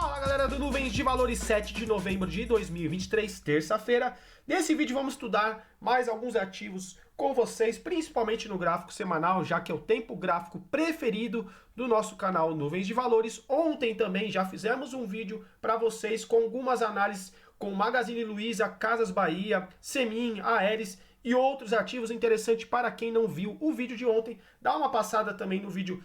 Fala galera do Nuvens de Valores, 7 de novembro de 2023, terça-feira. Nesse vídeo vamos estudar mais alguns ativos com vocês, principalmente no gráfico semanal, já que é o tempo gráfico preferido do nosso canal Nuvens de Valores. Ontem também já fizemos um vídeo para vocês com algumas análises com Magazine Luiza, Casas Bahia, Semin, Aeres e outros ativos interessantes. Para quem não viu o vídeo de ontem, dá uma passada também no vídeo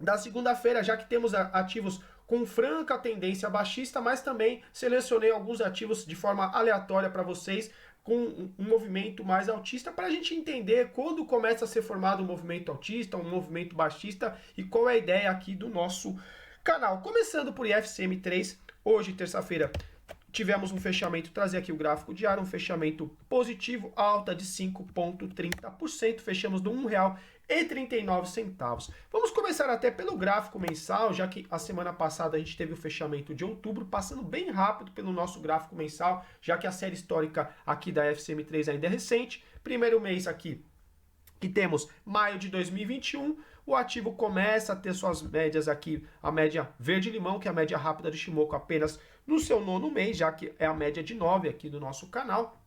da segunda-feira, já que temos ativos com franca tendência baixista, mas também selecionei alguns ativos de forma aleatória para vocês, com um movimento mais altista, para a gente entender quando começa a ser formado um movimento altista, um movimento baixista e qual é a ideia aqui do nosso canal. Começando por IFCM3, hoje, terça-feira, tivemos um fechamento, trazer aqui o gráfico diário, um fechamento positivo, alta de 5,30%, fechamos no R$1,39. Vamos começar até pelo gráfico mensal, já que a semana passada a gente teve o fechamento de outubro, passando bem rápido pelo nosso gráfico mensal, já que a série histórica aqui da FCM3 ainda é recente. Primeiro mês aqui, que temos maio de 2021, o ativo começa a ter suas médias aqui, a média verde-limão, que é a média rápida de Shimoku, apenas no seu 9º mês, já que é a média de 9 aqui do nosso canal,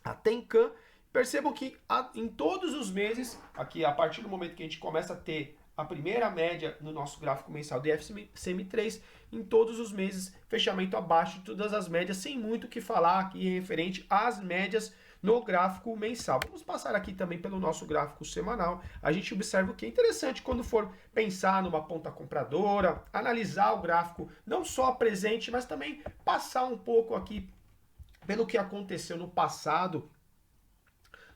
a Tenkan. Percebam que em todos os meses, aqui a partir do momento que a gente começa a ter a primeira média no nosso gráfico mensal do IFCM3, em todos os meses, fechamento abaixo de todas as médias, sem muito o que falar aqui referente às médias no gráfico mensal. Vamos passar aqui também pelo nosso gráfico semanal. A gente observa o que é interessante quando for pensar numa ponta compradora, analisar o gráfico não só presente, mas também passar um pouco aqui pelo que aconteceu no passado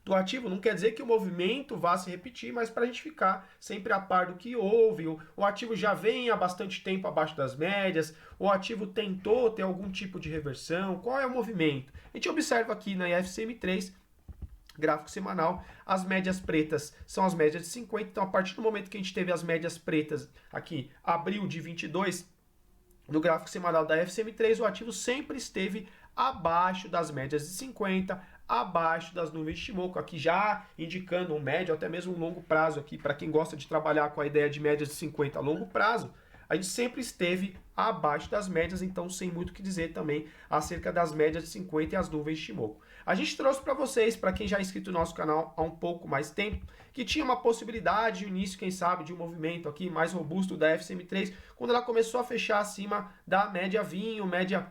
do ativo. Não quer dizer que o movimento vá se repetir, mas para a gente ficar sempre a par do que houve. O ativo já vem há bastante tempo abaixo das médias, o ativo tentou ter algum tipo de reversão, qual é o movimento? A gente observa aqui na IFCM3, gráfico semanal, as médias pretas são as médias de 50, então a partir do momento que a gente teve as médias pretas aqui, abril de 22, no gráfico semanal da FCM3, o ativo sempre esteve abaixo das médias de 50, abaixo das nuvens de Shimoku, aqui já indicando um médio, até mesmo um longo prazo aqui, para quem gosta de trabalhar com a ideia de médias de 50 a longo prazo, a gente sempre esteve abaixo das médias, então sem muito o que dizer também acerca das médias de 50 e as nuvens de Shimoku. A gente trouxe para vocês, para quem já é inscrito no nosso canal há um pouco mais tempo, que tinha uma possibilidade de início, quem sabe, de um movimento aqui mais robusto da FCM3, quando ela começou a fechar acima da média vinho, média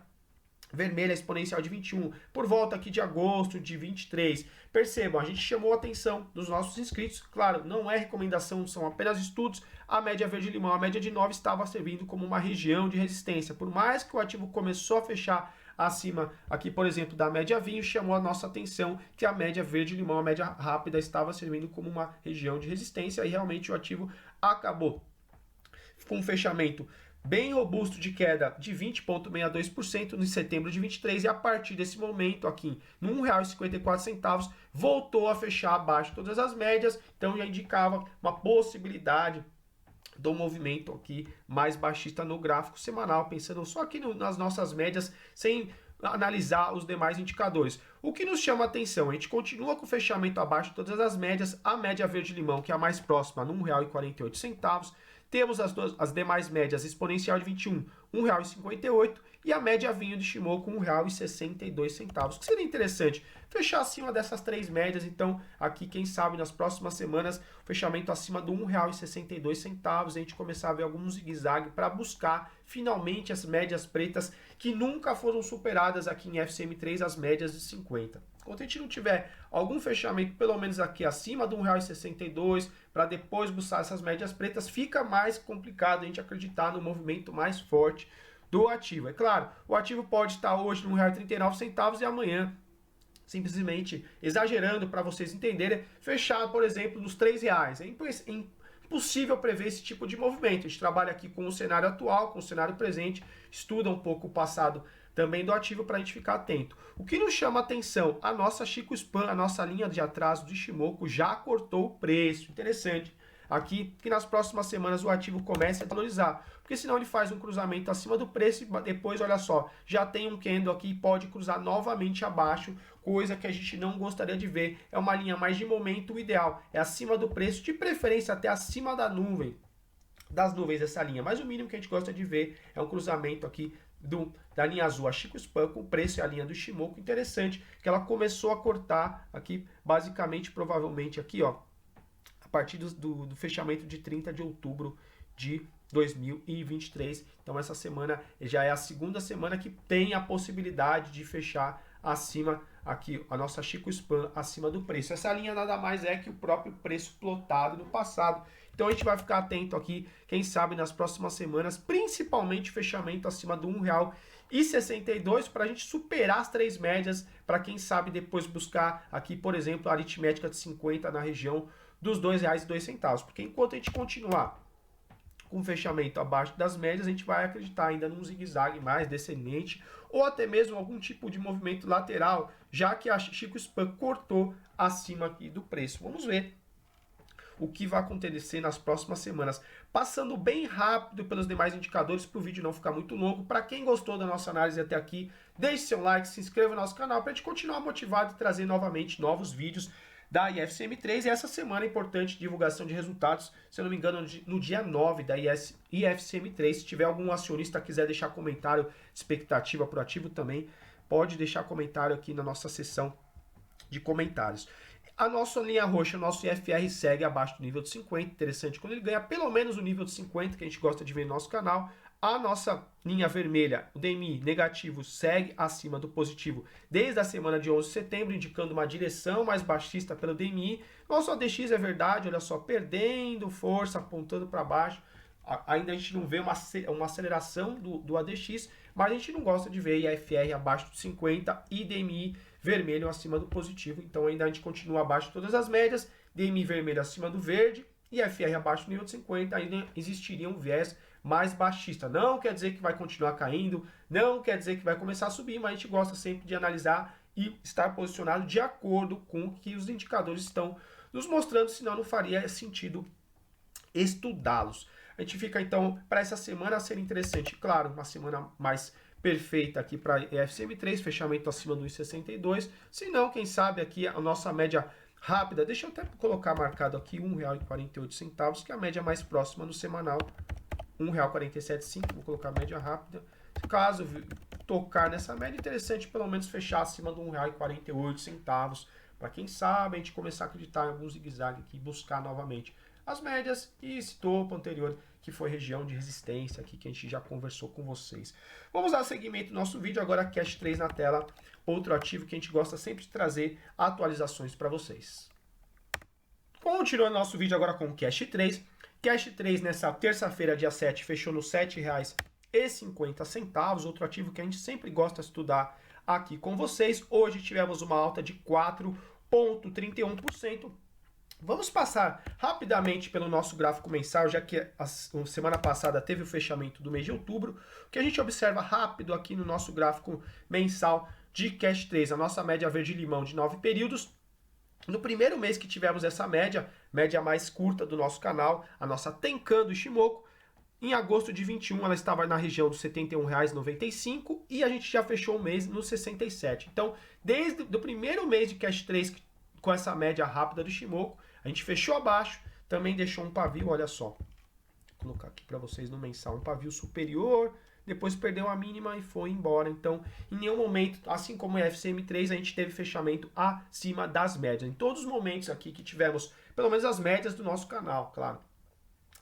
vermelha exponencial de 21, por volta aqui de agosto de 23. Percebam, a gente chamou a atenção dos nossos inscritos, claro, não é recomendação, são apenas estudos. A média verde-limão, a média de 9 estava servindo como uma região de resistência, por mais que o ativo começou a fechar acima aqui, por exemplo, da média vinho, chamou a nossa atenção que a média verde-limão, a média rápida, estava servindo como uma região de resistência, e realmente o ativo acabou com um fechamento bem robusto de queda de 20,62% em setembro de 23, e a partir desse momento aqui, no R$1,54, voltou a fechar abaixo de todas as médias, então já indicava uma possibilidade do movimento aqui mais baixista no gráfico semanal, pensando só aqui nas nossas médias, sem analisar os demais indicadores. O que nos chama a atenção, a gente continua com o fechamento abaixo de todas as médias, a média verde-limão, que é a mais próxima, no R$1,48, temos as demais médias, exponencial de 21, R$1,58, e a média vinho de Shimoku, R$1,62. O que seria interessante? Fechar acima dessas três médias, então aqui, quem sabe, nas próximas semanas, fechamento acima do R$1,62, a gente começar a ver algum zigue-zague para buscar finalmente as médias pretas que nunca foram superadas aqui em FCM3, as médias de 50. Enquanto a gente não tiver algum fechamento, pelo menos aqui acima do R$1,62, para depois buscar essas médias pretas, fica mais complicado a gente acreditar no movimento mais forte do ativo. É claro, o ativo pode estar hoje no R$1,39 e amanhã, simplesmente exagerando para vocês entenderem, fechar, por exemplo, nos R$3. É impossível prever esse tipo de movimento. A gente trabalha aqui com o cenário atual, com o cenário presente, estuda um pouco o passado também do ativo para a gente ficar atento. O que nos chama a atenção, a nossa Chico Span, a nossa linha de atraso de Shimoku já cortou o preço. Interessante aqui que nas próximas semanas o ativo comece a valorizar, porque senão ele faz um cruzamento acima do preço e depois, olha só, já tem um candle aqui e pode cruzar novamente abaixo, coisa que a gente não gostaria de ver. É uma linha mais de momento, o ideal é acima do preço, de preferência até acima da nuvem das nuvens dessa linha, mas o mínimo que a gente gosta de ver é um cruzamento aqui da linha azul, a Chico Span, com o preço e a linha do Shimoku. Interessante que ela começou a cortar aqui, basicamente, provavelmente aqui, ó, a partir do fechamento de 30 de outubro de 2023. Então essa semana já é a segunda semana que tem a possibilidade de fechar acima aqui a nossa Chico Span acima do preço. Essa linha nada mais é que o próprio preço plotado no passado. Então a gente vai ficar atento aqui, quem sabe nas próximas semanas, principalmente fechamento acima do R$1,62 para a gente superar as três médias, para quem sabe depois buscar aqui, por exemplo, a aritmética de 50 na região dos R$2,02. Porque enquanto a gente continuar com fechamento abaixo das médias, a gente vai acreditar ainda num zigue-zague mais descendente ou até mesmo algum tipo de movimento lateral, já que a Chico Span cortou acima aqui do preço. Vamos ver o que vai acontecer nas próximas semanas. Passando bem rápido pelos demais indicadores para o vídeo não ficar muito longo. Para quem gostou da nossa análise até aqui, deixe seu like, se inscreva no nosso canal para a gente continuar motivado e trazer novamente novos vídeos da IFCM3, e essa semana é importante divulgação de resultados, se eu não me engano, no dia 9 da IFCM3. Se tiver algum acionista que quiser deixar comentário, expectativa pro ativo também, pode deixar comentário aqui na nossa seção de comentários. A nossa linha roxa, o nosso IFR segue abaixo do nível de 50, interessante quando ele ganha pelo menos o nível de 50, que a gente gosta de ver no nosso canal. A nossa linha vermelha, o DMI negativo, segue acima do positivo desde a semana de 11 de setembro, indicando uma direção mais baixista pelo DMI. Nosso ADX é verdade, olha só, perdendo força, apontando para baixo. Ainda a gente não vê uma aceleração do ADX, mas a gente não gosta de ver IFR abaixo de 50 e DMI vermelho acima do positivo. Então ainda a gente continua abaixo de todas as médias, DMI vermelho acima do verde e IFR abaixo do nível de 50, ainda existiria um viés mais baixista. Não quer dizer que vai continuar caindo, não quer dizer que vai começar a subir, mas a gente gosta sempre de analisar e estar posicionado de acordo com o que os indicadores estão nos mostrando, senão não faria sentido estudá-los. A gente fica então para essa semana a ser interessante, claro, uma semana mais perfeita aqui para a FCM3, fechamento acima do 1,62, se não, quem sabe aqui a nossa média rápida, deixa eu até colocar marcado aqui R$1,48, que é a média mais próxima no semanal, R$1,47,5, vou colocar a média rápida. Caso tocar nessa média, interessante pelo menos fechar acima do R$1,48, para quem sabe a gente começar a acreditar em algum zigue-zague aqui, buscar novamente as médias e esse topo anterior, que foi região de resistência aqui, que a gente já conversou com vocês. Vamos dar seguimento no nosso vídeo, agora Cash 3 na tela, outro ativo que a gente gosta sempre de trazer atualizações para vocês. Continuando nosso vídeo agora com o Cash 3. Cash 3 nessa terça-feira, dia 7, fechou nos R$ 7,50, outro ativo que a gente sempre gosta de estudar aqui com vocês. Hoje tivemos uma alta de 4,31%. Vamos passar rapidamente pelo nosso gráfico mensal, já que a semana passada teve o fechamento do mês de outubro. O que a gente observa rápido aqui no nosso gráfico mensal de Cash 3, a nossa média verde-limão de 9 períodos. No primeiro mês que tivemos essa média mais curta do nosso canal, a nossa Tenkan do Shimoku, em agosto de 21 ela estava na região dos R$ 71,95 e a gente já fechou o mês nos 67. Então, desde o primeiro mês de Cash 3 com essa média rápida do Shimoku, a gente fechou abaixo, também deixou um pavio, olha só. Vou colocar aqui para vocês no mensal, um pavio superior, depois perdeu a mínima e foi embora. Então, em nenhum momento, assim como o FCM3, a gente teve fechamento acima das médias. Em todos os momentos aqui que tivemos, pelo menos as médias do nosso canal, claro.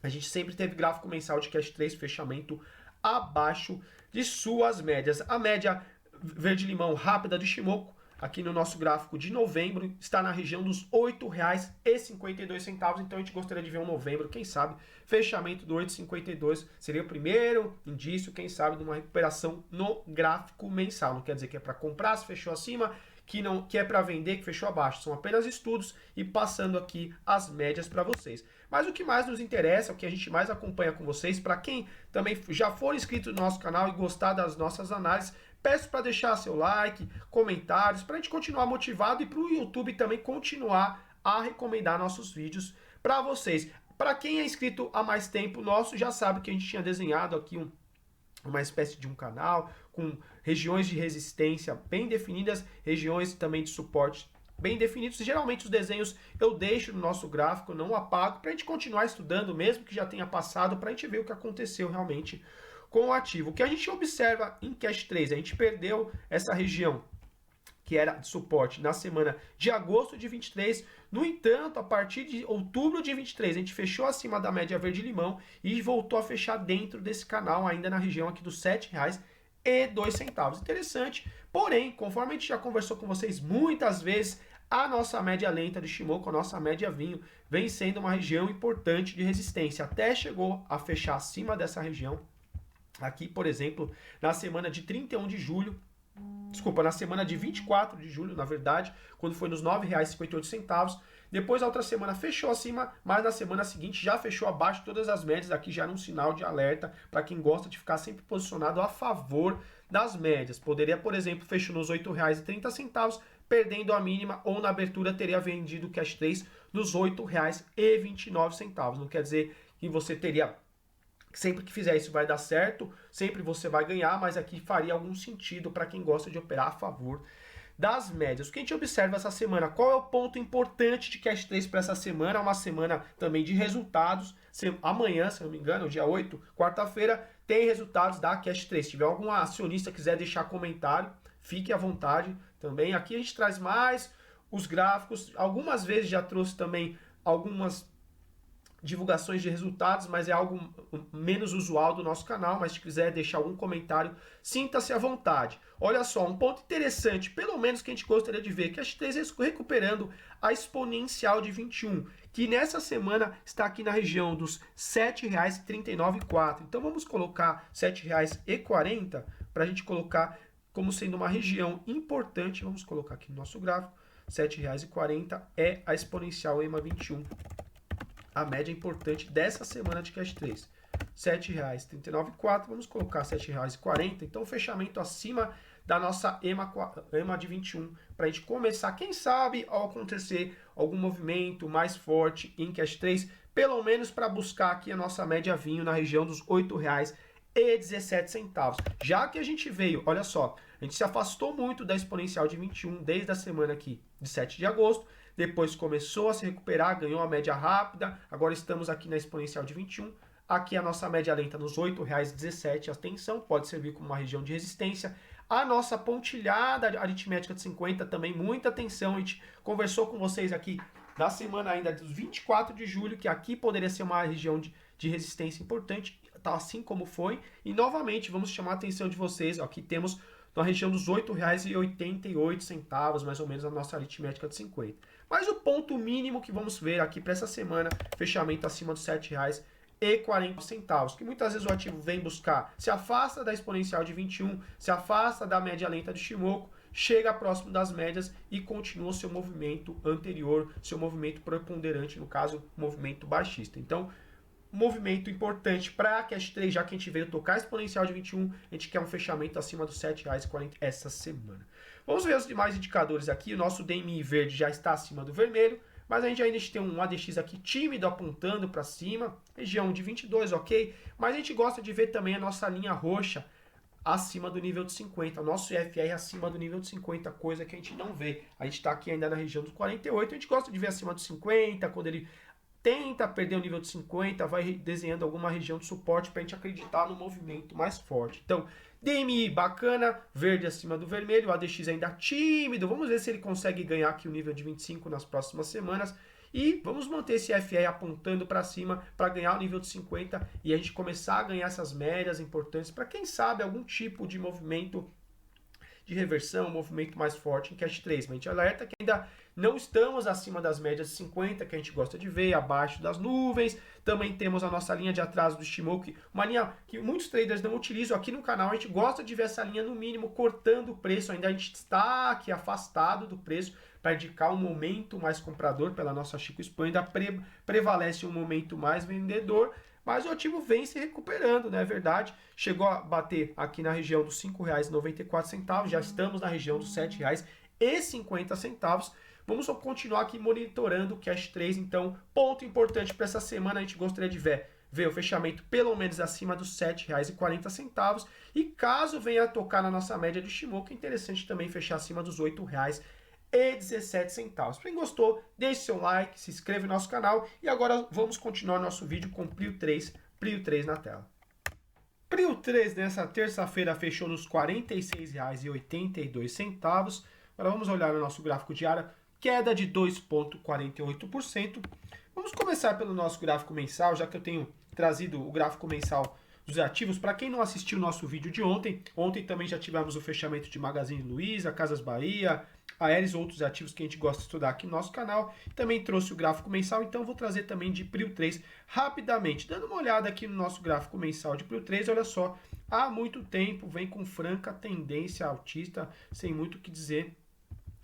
A gente sempre teve gráfico mensal de Cash 3, fechamento abaixo de suas médias. A média verde-limão rápida do Shimoku, aqui no nosso gráfico de novembro, está na região dos R$ 8,52. Então a gente gostaria de ver um novembro, quem sabe, fechamento do 8,52 seria o primeiro indício, quem sabe, de uma recuperação no gráfico mensal. Não quer dizer que é para comprar, se fechou acima, que é para vender, que fechou abaixo. São apenas estudos e passando aqui as médias para vocês. Mas o que mais nos interessa, o que a gente mais acompanha com vocês, para quem também já for inscrito no nosso canal e gostar das nossas análises, peço para deixar seu like, comentários, para a gente continuar motivado e para o YouTube também continuar a recomendar nossos vídeos para vocês. Para quem é inscrito há mais tempo nosso, já sabe que a gente tinha desenhado aqui uma espécie de um canal com regiões de resistência bem definidas, regiões também de suporte bem definidos. Geralmente os desenhos eu deixo no nosso gráfico, não apago, para a gente continuar estudando, mesmo que já tenha passado, para a gente ver o que aconteceu realmente com o ativo. O que a gente observa em Cash 3, a gente perdeu essa região que era de suporte na semana de agosto de 23. No entanto, a partir de outubro de 23, a gente fechou acima da média verde-limão e voltou a fechar dentro desse canal, ainda na região aqui dos R$ 7,02. Interessante, porém, conforme a gente já conversou com vocês muitas vezes, a nossa média lenta de Shimoku, a nossa média vinho, vem sendo uma região importante de resistência. Até chegou a fechar acima dessa região. Aqui, por exemplo, na semana de 31 de julho, desculpa, na semana de 24 de julho, na verdade, quando foi nos R$ 9,58. Depois a outra semana fechou acima, mas na semana seguinte já fechou abaixo de todas as médias. Aqui já era um sinal de alerta para quem gosta de ficar sempre posicionado a favor das médias. Poderia, por exemplo, fechou nos R$ 8,30, perdendo a mínima, ou na abertura teria vendido o Cash 3 nos R$ 8,29. Não quer dizer que você teria... Sempre que fizer isso vai dar certo, sempre você vai ganhar, mas aqui faria algum sentido para quem gosta de operar a favor das médias. O que a gente observa essa semana? Qual é o ponto importante de Cash 3 para essa semana? É uma semana também de resultados. Amanhã, se não me engano, dia 8, quarta-feira, tem resultados da Cash 3. Se tiver algum acionista que quiser deixar comentário, fique à vontade também. Aqui a gente traz mais os gráficos. Algumas vezes já trouxe também algumas divulgações de resultados, mas é algo menos usual do nosso canal, mas se quiser deixar algum comentário, sinta-se à vontade. Olha só, um ponto interessante, pelo menos que a gente gostaria de ver, que a X3 recuperando a exponencial de 21, que nessa semana está aqui na região dos R$ 7,39,4. Então vamos colocar R$ 7,40 para a gente colocar como sendo uma região importante. Vamos colocar aqui no nosso gráfico, R$ 7,40 é a exponencial EMA 21. A média importante dessa semana de Cash 3. R$ 7,39,4, vamos colocar R$ 7,40. Então, fechamento acima da nossa EMA de 21, para a gente começar, quem sabe, ao acontecer algum movimento mais forte em Cash 3, pelo menos para buscar aqui a nossa média vinho na região dos R$ 8,17. Já que a gente veio, olha só, a gente se afastou muito da exponencial de 21 desde a semana aqui de 7 de agosto, depois começou a se recuperar, ganhou a média rápida, agora estamos aqui na exponencial de 21, aqui a nossa média lenta nos R$ 8,17, atenção, pode servir como uma região de resistência. A nossa pontilhada aritmética de 50 também, muita atenção, a gente conversou com vocês aqui na semana ainda dos 24 de julho, que aqui poderia ser uma região de resistência importante, tá assim como foi, e novamente vamos chamar a atenção de vocês, ó, aqui temos na região dos R$ 8,88, mais ou menos a nossa aritmética de 50. Mas o ponto mínimo que vamos ver aqui para essa semana, fechamento acima dos R$ 7,40, que muitas vezes o ativo vem buscar, se afasta da exponencial de 21, se afasta da média lenta de Shimoku, chega próximo das médias e continua o seu movimento anterior, seu movimento preponderante, no caso, movimento baixista. Então, movimento importante para a Cash 3, já que a gente veio tocar exponencial de 21, a gente quer um fechamento acima dos R$ 7,40 essa semana. Vamos ver os demais indicadores aqui. O nosso DMI verde já está acima do vermelho, mas a gente ainda tem um ADX aqui tímido apontando para cima, região de 22, ok? Mas a gente gosta de ver também a nossa linha roxa acima do nível de 50, o nosso IFR acima do nível de 50, coisa que a gente não vê. A gente está aqui ainda na região dos 48, a gente gosta de ver acima dos 50, quando ele tenta perder o nível de 50, vai desenhando alguma região de suporte para a gente acreditar no movimento mais forte. Então, DMI bacana, verde acima do vermelho, o ADX ainda tímido, vamos ver se ele consegue ganhar aqui o nível de 25 nas próximas semanas. E vamos manter esse FR apontando para cima para ganhar o nível de 50 e a gente começar a ganhar essas médias importantes para quem sabe algum tipo de movimento de reversão, um movimento mais forte em Cash 3. Mas a gente alerta que ainda não estamos acima das médias de 50, que a gente gosta de ver, abaixo das nuvens. Também temos a nossa linha de atraso do Shimoku, uma linha que muitos traders não utilizam. Aqui no canal a gente gosta de ver essa linha no mínimo cortando o preço. Ainda a gente está aqui afastado do preço para indicar um momento mais comprador pela nossa Chico Expo. Ainda prevalece um momento mais vendedor. Mas o ativo vem se recuperando, não é verdade? Chegou a bater aqui na região dos R$ 5,94, já estamos na região dos R$ 7,50. Vamos continuar aqui monitorando o Cash 3, então, ponto importante para essa semana, a gente gostaria de ver o fechamento pelo menos acima dos R$ 7,40. E caso venha a tocar na nossa média de Shimoku, é interessante também fechar acima dos R$ Para quem gostou, deixe seu like, se inscreva no nosso canal e agora vamos continuar nosso vídeo com Prio 3 na tela. Prio 3 nessa terça-feira fechou nos R$ 46,82. Agora vamos olhar o nosso gráfico diário, queda de 2,48%. Vamos começar pelo nosso gráfico mensal, já que eu tenho trazido o gráfico mensal dos ativos. Para quem não assistiu o nosso vídeo de ontem também já tivemos o fechamento de Magazine Luiza, Casas Bahia, Aeres, outros ativos que a gente gosta de estudar aqui no nosso canal. Também trouxe o gráfico mensal, então vou trazer também de Prio 3 rapidamente. Dando uma olhada aqui no nosso gráfico mensal de Prio 3, olha só, há muito tempo vem com franca tendência altista, sem muito o que dizer.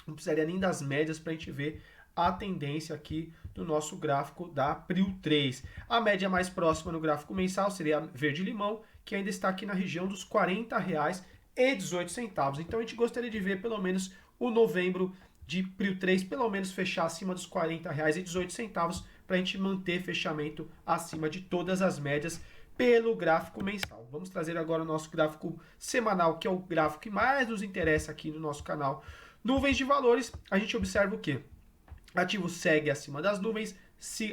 Não precisaria nem das médias para a gente ver a tendência aqui do nosso gráfico da Prio 3. A média mais próxima no gráfico mensal seria a verde-limão, que ainda está aqui na região dos R$ 40,18. Então a gente gostaria de ver pelo menos o novembro de Prio 3, pelo menos fechar acima dos R$ 40,18, para a gente manter fechamento acima de todas as médias pelo gráfico mensal. Vamos trazer agora o nosso gráfico semanal, que é o gráfico que mais nos interessa aqui no nosso canal. Nuvens de valores, a gente observa o quê? Ativo segue acima das nuvens,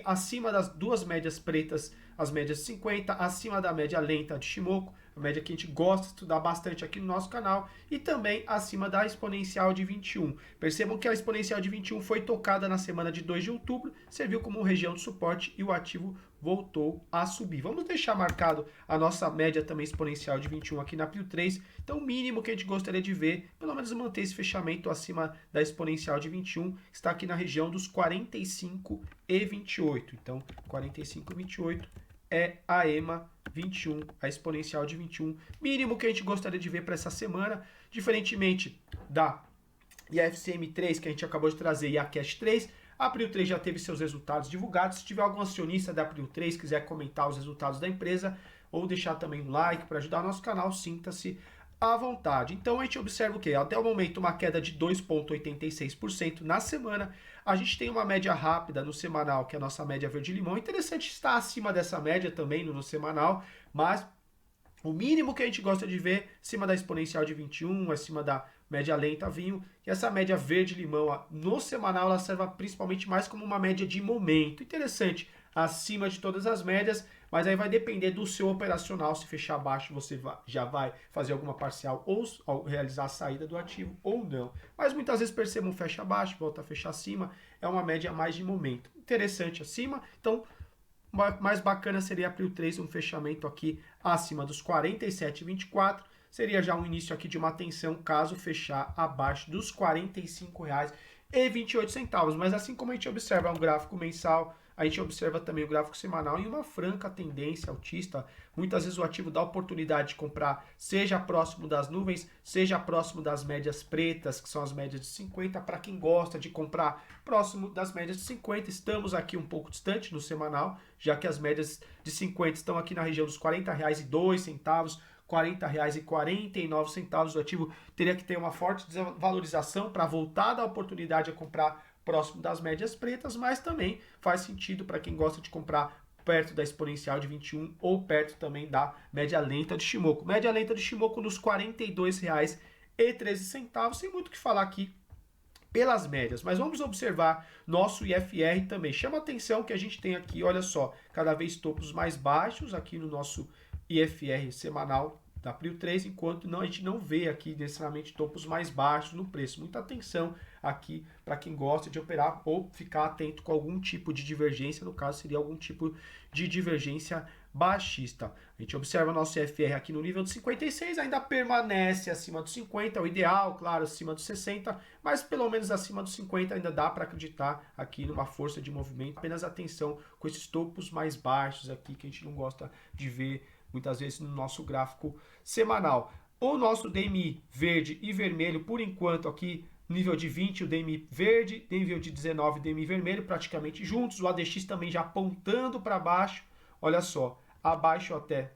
acima das duas médias pretas, as médias de 50, acima da média lenta de Shimoku, a média que a gente gosta de estudar bastante aqui no nosso canal, e também acima da exponencial de 21. Percebam que a exponencial de 21 foi tocada na semana de 2 de outubro, serviu como região de suporte e o ativo voltou a subir. Vamos deixar marcado a nossa média também exponencial de 21 aqui na Prio 3. Então, o mínimo que a gente gostaria de ver, pelo menos manter esse fechamento acima da exponencial de 21, está aqui na região dos 45,28. Então, 45,28 é a EMA 21, a exponencial de 21. Mínimo que a gente gostaria de ver para essa semana, diferentemente da IFCM 3 que a gente acabou de trazer e a Cash 3, a Prio 3 já teve seus resultados divulgados. Se tiver algum acionista da Prio 3 quiser comentar os resultados da empresa ou deixar também um like para ajudar o nosso canal, sinta-se à vontade. Então a gente observa o que? Até o momento uma queda de 2,86% na semana. A gente tem uma média rápida no semanal, que é a nossa média verde-limão. Interessante estar acima dessa média também no semanal, mas o mínimo que a gente gosta de ver, acima da exponencial de 21, acima da média lenta vinho, e essa média verde-limão no semanal, ela serve principalmente mais como uma média de momento. Interessante, acima de todas as médias, mas aí vai depender do seu operacional. Se fechar abaixo, você já vai fazer alguma parcial ou realizar a saída do ativo ou não. Mas muitas vezes percebam fecha abaixo, volta a fechar acima, é uma média mais de momento. Interessante acima, então mais bacana seria a Prio 3, um fechamento aqui acima dos 47,24. Seria já um início aqui de uma tensão caso fechar abaixo dos R$ 45,28. Mas assim como a gente observa um gráfico mensal, a gente observa também o gráfico semanal em uma franca tendência altista. Muitas vezes o ativo dá a oportunidade de comprar, seja próximo das nuvens, seja próximo das médias pretas, que são as médias de 50. Para quem gosta de comprar próximo das médias de 50, estamos aqui um pouco distante no semanal, já que as médias de 50 estão aqui na região dos R$ 40,02, R$ 40,49. O ativo teria que ter uma forte desvalorização para voltar a dar oportunidade a comprar próximo das médias pretas, mas também faz sentido para quem gosta de comprar perto da exponencial de 21 ou perto também da média lenta de Shimoku. Média lenta de Shimoku nos R$ 42,13, sem muito o que falar aqui pelas médias, mas vamos observar nosso IFR também. Chama atenção que a gente tem aqui, olha só, cada vez topos mais baixos aqui no nosso IFR semanal da Prio 3, enquanto a gente não vê aqui necessariamente topos mais baixos no preço. Muita atenção aqui para quem gosta de operar ou ficar atento com algum tipo de divergência, no caso seria algum tipo de divergência baixista. A gente observa nosso IFR aqui no nível de 56, ainda permanece acima dos 50, o ideal, claro, acima dos 60, mas pelo menos acima dos 50 ainda dá para acreditar aqui numa força de movimento. Apenas atenção com esses topos mais baixos aqui que a gente não gosta de ver muitas vezes no nosso gráfico semanal. O nosso DMI verde e vermelho, por enquanto aqui, nível de 20, o DMI verde, nível de 19, o DMI vermelho, praticamente juntos. O ADX também já apontando para baixo. Olha só, abaixo até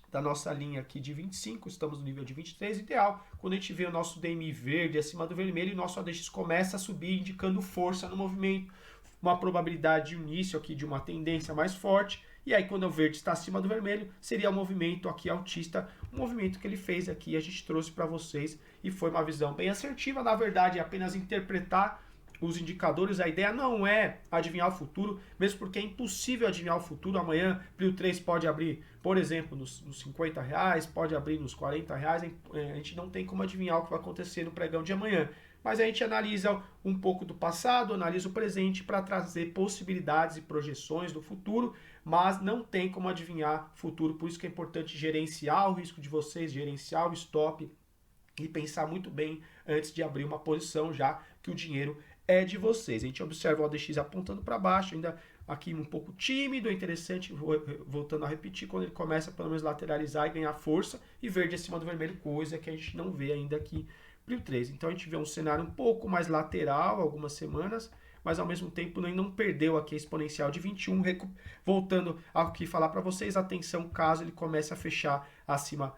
da nossa linha aqui de 25, estamos no nível de 23, ideal. Quando a gente vê o nosso DMI verde acima do vermelho, o nosso ADX começa a subir, indicando força no movimento, uma probabilidade de início aqui de uma tendência mais forte. E aí quando o verde está acima do vermelho, seria o movimento aqui altista, o movimento que ele fez aqui, a gente trouxe para vocês e foi uma visão bem assertiva. Na verdade, é apenas interpretar os indicadores. A ideia não é adivinhar o futuro, mesmo porque é impossível adivinhar o futuro. Amanhã, Prio 3 pode abrir, por exemplo, nos R$50, pode abrir nos R$40. A gente não tem como adivinhar o que vai acontecer no pregão de amanhã. Mas a gente analisa um pouco do passado, analisa o presente para trazer possibilidades e projeções do futuro, mas não tem como adivinhar o futuro. Por isso que é importante gerenciar o risco de vocês, gerenciar o stop e pensar muito bem antes de abrir uma posição, já que o dinheiro é de vocês. A gente observa o ODX apontando para baixo, ainda aqui um pouco tímido. É interessante, voltando a repetir, quando ele começa pelo menos lateralizar e ganhar força, e verde acima do vermelho, coisa que a gente não vê ainda aqui Prio 3. Então a gente vê um cenário um pouco mais lateral algumas semanas, mas ao mesmo tempo não perdeu aqui a exponencial de 21, voltando aqui falar para vocês, atenção caso ele comece a fechar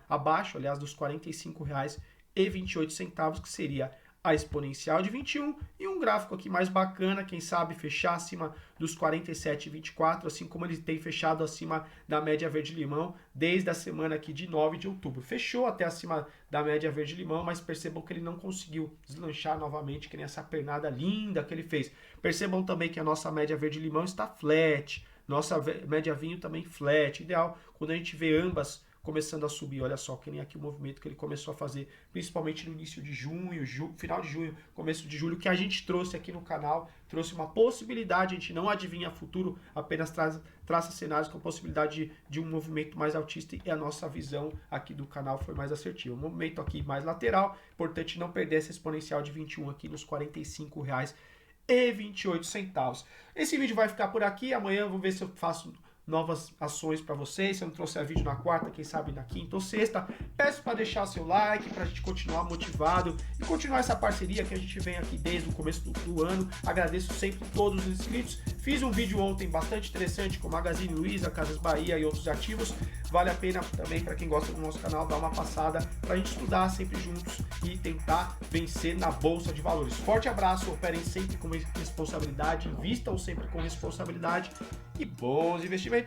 abaixo, aliás, dos R$45,28, que seria a exponencial de 21, e um gráfico aqui mais bacana, quem sabe fechar acima dos 47,24, assim como ele tem fechado acima da média verde-limão desde a semana aqui de 9 de outubro. Fechou até acima da média verde-limão, mas percebam que ele não conseguiu deslanchar novamente, que nem essa pernada linda que ele fez. Percebam também que a nossa média verde-limão está flat, nossa média vinho também flat. Ideal quando a gente vê ambas começando a subir. Olha só, que nem aqui o movimento que ele começou a fazer, principalmente no início de junho, final de junho, começo de julho, que a gente trouxe aqui no canal, trouxe uma possibilidade. A gente não adivinha futuro, apenas traça cenários com a possibilidade de um movimento mais altista, e a nossa visão aqui do canal foi mais assertiva. Um movimento aqui mais lateral, importante não perder essa exponencial de 21 aqui nos R$45,28. Esse vídeo vai ficar por aqui. Amanhã eu vou ver se eu faço novas ações para vocês. Se eu não trouxer vídeo na quarta, quem sabe na quinta ou sexta. Peço para deixar seu like, para a gente continuar motivado e continuar essa parceria que a gente vem aqui desde o começo do ano. Agradeço sempre todos os inscritos. Fiz um vídeo ontem bastante interessante com Magazine Luiza, Casas Bahia e outros ativos. Vale a pena também, para quem gosta do nosso canal, dar uma passada para a gente estudar sempre juntos e tentar vencer na Bolsa de Valores. Forte abraço, operem sempre com responsabilidade, invistam sempre com responsabilidade e bons investimentos!